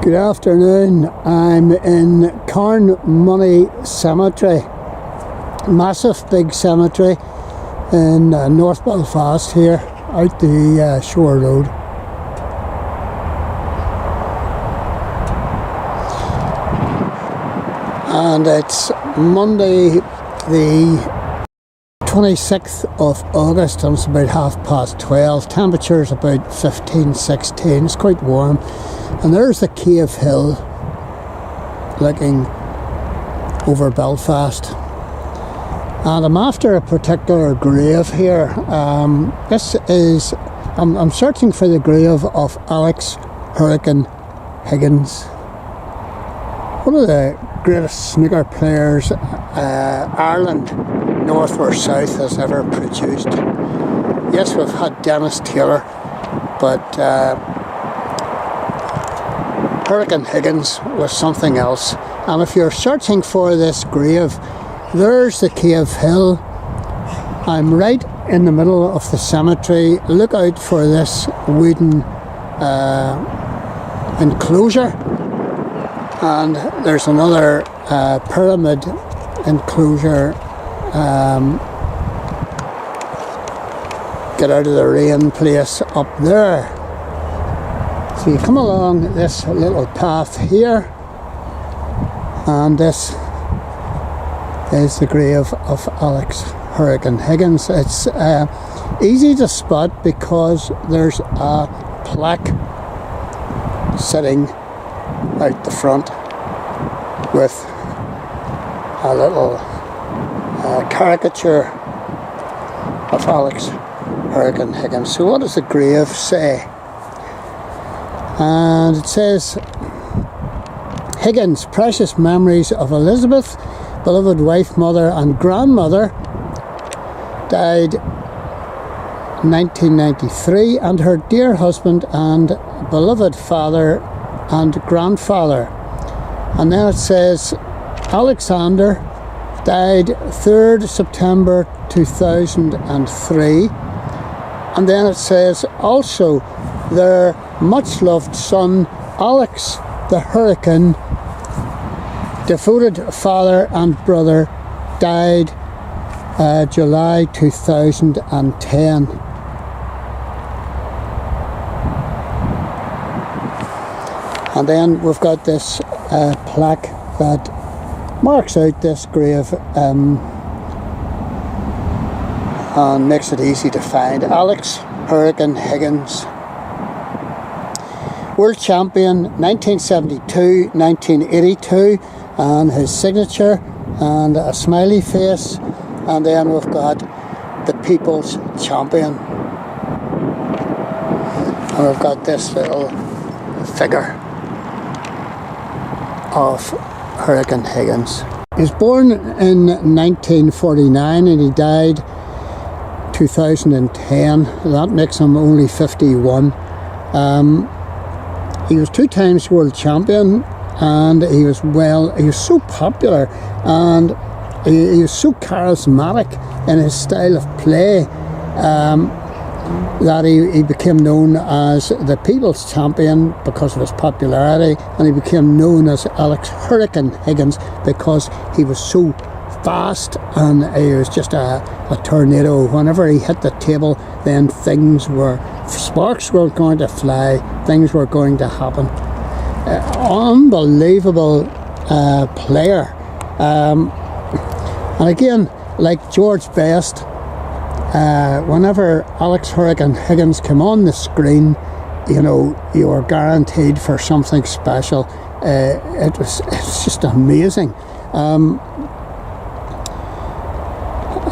Good afternoon. I'm in Carnmoney Cemetery, massive big cemetery in North Belfast here, out the Shore Road. And it's Monday the 26th of August, and it's about 12:30. Temperature's about 15-16, it's quite warm. And there's the Cave Hill looking over Belfast. And I'm after a particular grave here. I'm searching for the grave of Alex Hurricane Higgins, one of the greatest snooker players Ireland, north or south, has ever produced. Yes, we've had Dennis Taylor, but Hurricane Higgins was something else. And if you're searching for this grave, there's the Cave Hill. I'm right in the middle of the cemetery. Look out for this wooden enclosure, and there's another pyramid enclosure. Get out of the rain place up there. So you come along this little path here, and this is the grave of Alex Hurricane Higgins. It's easy to spot because there's a plaque sitting out the front with a little caricature of Alex Hurricane Higgins. So what does the grave say? And it says, Higgins, precious memories of Elizabeth, beloved wife, mother and grandmother, died 1993, and her dear husband and beloved father and grandfather. And then it says, Alexander died 3rd September 2003. And then it says also their much loved son Alex the Hurricane, devoted father and brother, died July 2010. And then we've got this plaque that marks out this grave and makes it easy to find. Alex Hurricane Higgins, world champion 1972, 1982, and his signature and a smiley face. And then we've got the people's champion, and we've got this little figure of Hurricane Higgins. He was born in 1949 and he died 2010. That makes him only 51. He was 2 times world champion, and he was so popular, and he was so charismatic in his style of play that he became known as the people's champion because of his popularity, and he became known as Alex Hurricane Higgins because he was so fast, and he was just a tornado. Whenever he hit the table, then sparks were going to fly, things were going to happen. Unbelievable player. And again, like George Best, whenever Alex Hurricane Higgins came on the screen, you were guaranteed for something special. It's just amazing.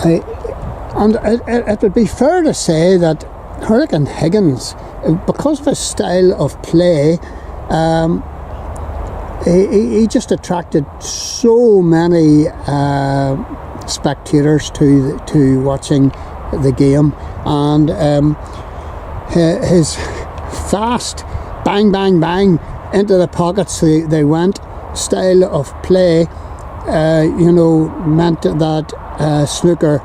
It would be fair to say that Hurricane Higgins, because of his style of play, he just attracted so many spectators to watching the game, and his fast bang bang bang into the pockets they went style of play meant that snooker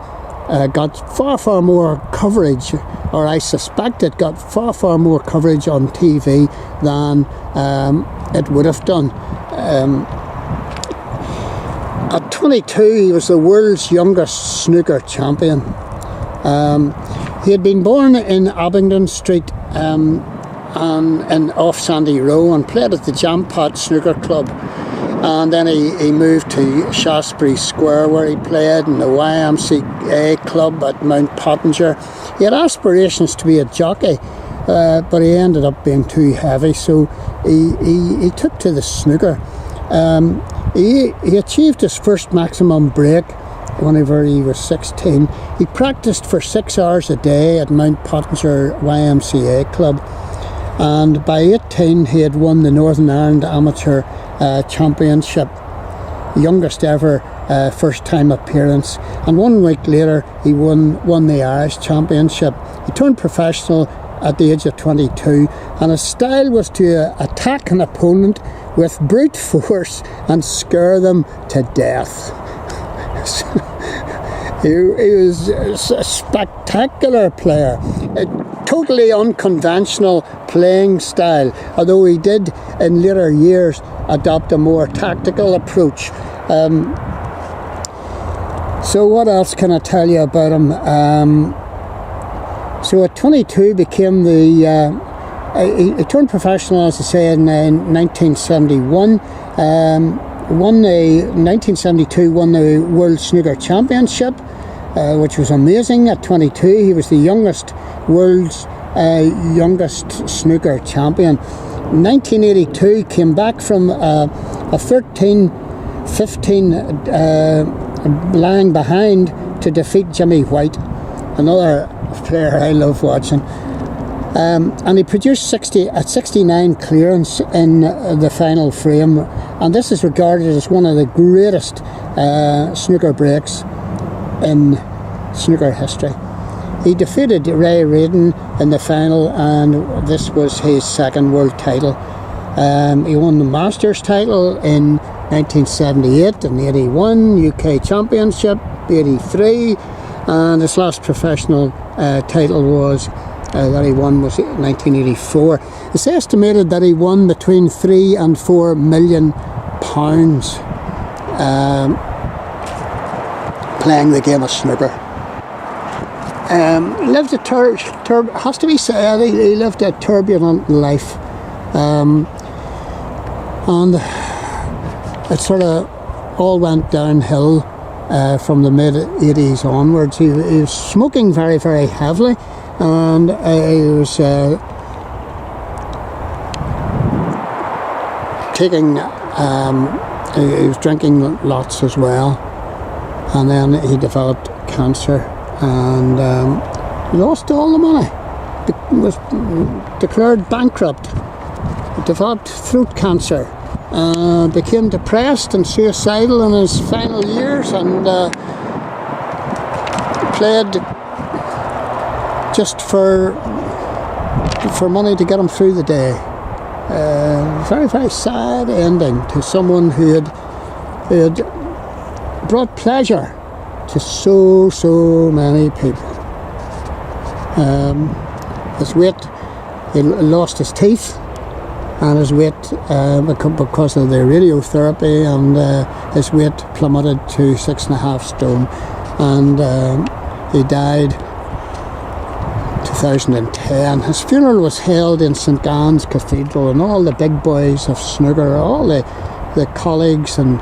got far more coverage, or I suspect it got far more coverage on TV than it would have done. At 22, he was the world's youngest snooker champion. He had been born in Abingdon Street and off Sandy Row, and played at the Jampot Snooker Club. And then he moved to Shaftesbury Square, where he played in the YMCA club at Mount Pottinger. He had aspirations to be a jockey, but he ended up being too heavy, so he took to the snooker. He achieved his first maximum break whenever he was 16. He practiced for 6 hours a day at Mount Pottinger YMCA club, and by 18 he had won the Northern Ireland Amateur Championship, youngest ever first time appearance, and 1 week later he won the Irish Championship. He turned professional at the age of 22, and his style was to attack an opponent with brute force and scare them to death. He was a spectacular player, a totally unconventional playing style, although he did in later years adopt a more tactical approach. So what else can I tell you about him? So at 22 became he turned professional, as I say, in 1971. 1972 won the World Snooker Championship, which was amazing. At 22, he was the world's youngest snooker champion. 1982 came back from a 13-15 lying behind to defeat Jimmy White, another player I love watching. And he produced 69 clearance in the final frame, and this is regarded as one of the greatest snooker breaks in snooker history. He defeated Ray Reardon in the final, and this was his second world title. He won the Masters title in 1978 and 81, UK Championship 83, and his last professional title was that he won was 1984. It's estimated that he won between £3 and £4 million playing the game of snooker. Lived a has to be said, he lived a turbulent life, and it sort of all went downhill from the mid-80s onwards. He was smoking very, very heavily, and he was he was drinking lots as well, and then he developed cancer and lost all the money. Was declared bankrupt. He developed throat cancer, became depressed and suicidal in his final years, and played just for money to get him through the day. Very, very sad ending to someone who had brought pleasure to so many people. His weight, he lost his teeth and his weight because of the radiotherapy, and his weight plummeted to 6.5 stone, and he died 2010. His funeral was held in St Anne's Cathedral, and all the big boys of snooker, all the colleagues and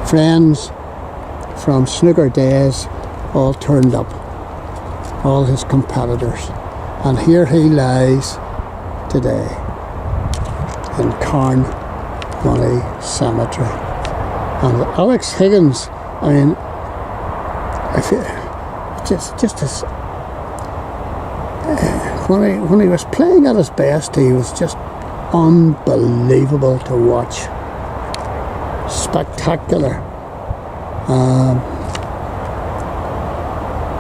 friends from snooker days all turned up, all his competitors, and here he lies today in Carnmoney Cemetery. And Alex Higgins, I mean, just as when he was playing at his best, he was just unbelievable to watch. Spectacular.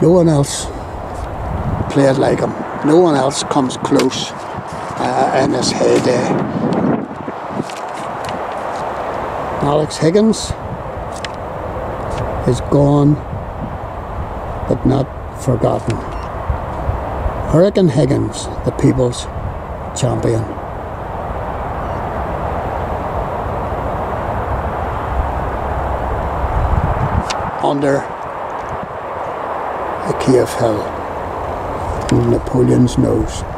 No one else played like him. No one else comes close in his heyday. Alex Higgins is gone, but not forgotten. Hurricane Higgins, the people's champion. under the Cave Hill, Napoleon's Nose.